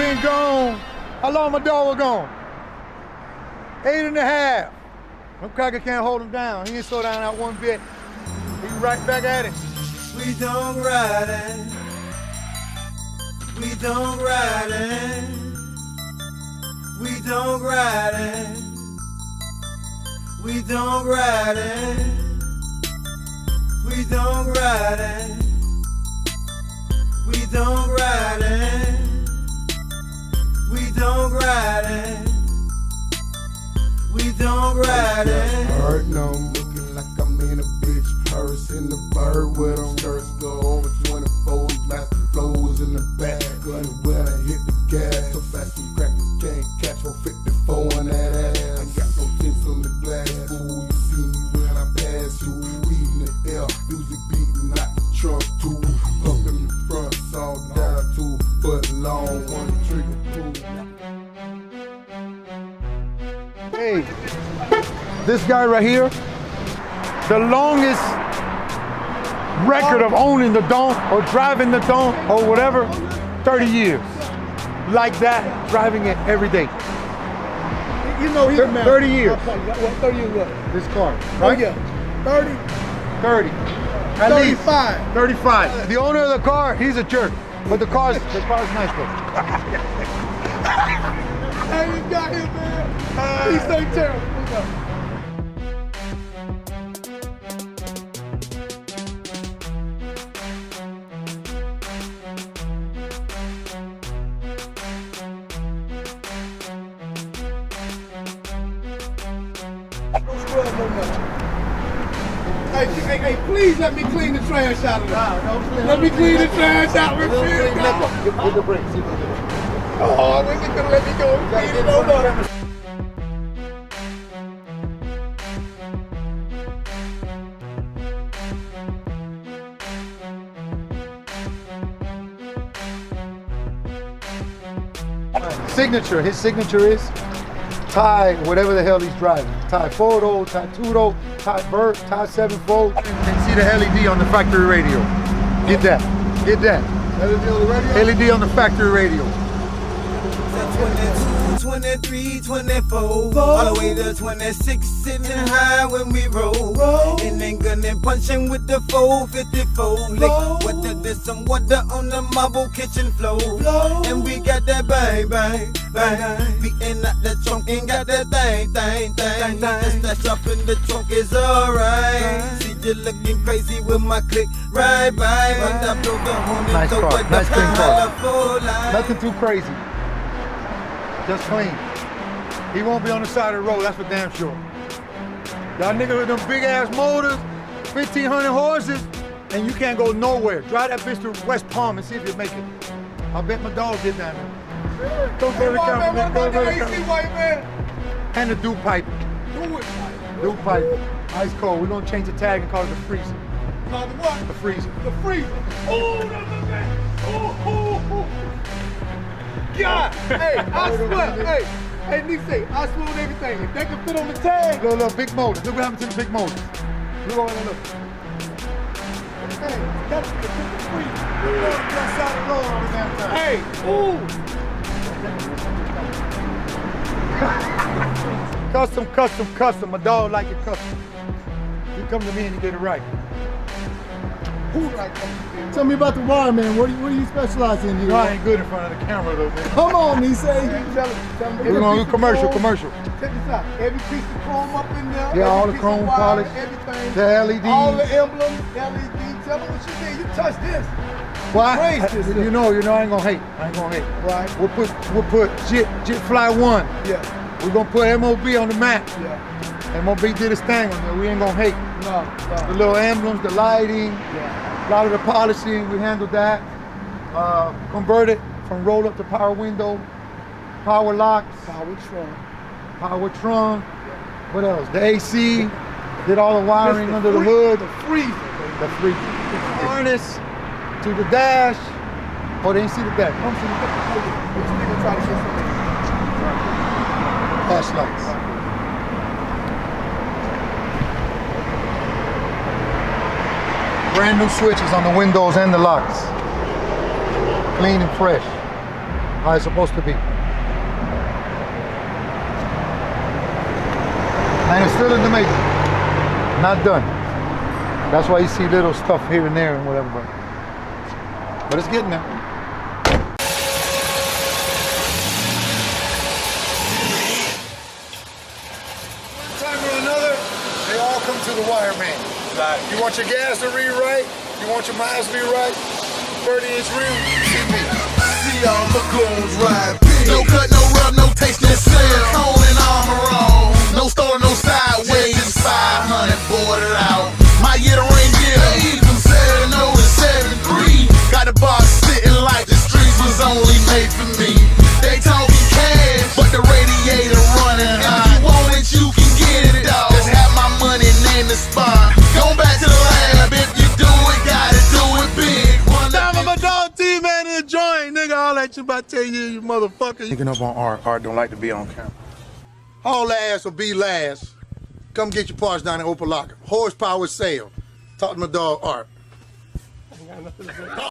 been gone. How long my dog was gone? 8.5. Them cracker can't hold him down. He ain't slow down out one bit. He right back at it. We don't ride it. We don't ride it. We don't ride it. We don't ride it. We don't ride it. We don't ride it. We don't ride it. We don't ride it. Hurt no, I'm looking like I'm in a bitch purse in the bird with them skirts go over 24 master flows in the back. Gun when I hit the gas, so fast some crackers can't catch 454 on that ass. I got no tints on the glass, fool. You see me when I pass you, leaving the air, music beating out the trunk too. Up in the front, saw down 2 foot long, one trigger pull. Hey, this guy right here, the longest record of owning the Donk or driving the Donk or whatever, 30 years. Like that, driving it every day. You know he's 30 years. What, 30 years what? This car, Oh right? yeah, 30. 30. At 35. least 35. The owner of the car, he's a jerk. But the car's nice though. Hey, you got him, man. He's so terrible. Look up. Don't scrub no more. Hey, please let me clean the trash out of there. Let me clean the trash out with shit. Hit the brakes. Oh, when you gonna let me go and clean it on up? Signature, his signature is tie whatever the hell he's driving. Tie Fourdoor, tie Tudo, tie Vert, tie 7-fold. And see the LED on the factory radio. Get that, get that. LED on the radio? LED on the factory radio. 22, 23, 24, all the way to 26, sitting high when we roll. And then gunning, punching with the 454. Lick with some water on the marble kitchen floor. And we got that bang, bang, bang. Beating out the trunk and got that thing. The stash up in the trunk is alright. See you looking crazy with my click right by. But I blow the horn Nice and car, throw nice clean car. car. Nothing too crazy. Just clean. He won't be on the side of the road, that's for damn sure. Y'all niggas with them big ass motors, 1,500 horses, and you can't go nowhere. Drive that bitch to West Palm and see if you make it. I bet my dog did down there. Don't go to the camera, man. Go to the camera. And the dew pipe. Dew pipe. Ice cold. We're gonna change the tag and call it the freezer. Call the what? The freezer. The freezer. Oh, that's a man. Oh. God, hey, I swear, hey, Nick, I swear with everything. If they can fit on the tag. Little big motors. Look what happened to the big motors. Look over there, look. Hey, that's the freezer. Look on the side of the road all the damn time. Hey, ooh. Custom. My dog like it custom. You come to me and you get it right. Who like that? Tell me about the Wireman. What do you specialize in here? You know I ain't good in front of the camera though, man. Come on, Nick. Tell me. We're gonna do commercial. Check this out. Every piece of chrome up in there. Yeah, all the piece chrome of wire, polish, everything. the LEDs. All the emblems, LED. Tell me what you did. You touched this. Well, Praise this. you know, I ain't gonna hate. Right. We'll put Jit Fly 1. Yeah. We're gonna put MOB on the map. Yeah. MOB did his thing on there. We ain't gonna hate. No. The little emblems, the lighting, Yeah. a lot of the polishing, we handled that. Converted from roll up to power window, power locks, power trunk. What else? The AC, did all the wiring under the hood. The freezer. The harness to the dash. Oh, they didn't see the dash. Come see the dash. What you nigga try to show something? Dash lights. Brand new switches on the windows and the locks. Clean and fresh. how it's supposed to be. And it's still in the making. Not done. That's why you see little stuff here and there and whatever, but it's getting there. One time or another, they all come to the Wireman. Right. You want your gas to read right? You want your miles to be right? 30-inch rim, see me. See all the goons ride big. No cut, no rub, no taste, no sell. Cone and armor on. No store, no sideways. 500 bordered out. My year to ring year. They even said no to 7-3. Got the box sitting like the streets was only made for me. They talking cash, but the radiator running hot. If you want it, you can get it, dog. Just have my money in the spot. Go back to the lab. If you do it, gotta do it big. Time of my dog T-Man in the joint, nigga. All that you about 10 years, you motherfucker. Picking up on Art. Art don't like to be on camera. Haul ass or be last. Come get your parts down at Opa Locka. Horsepower sale. Talk to my dog Art.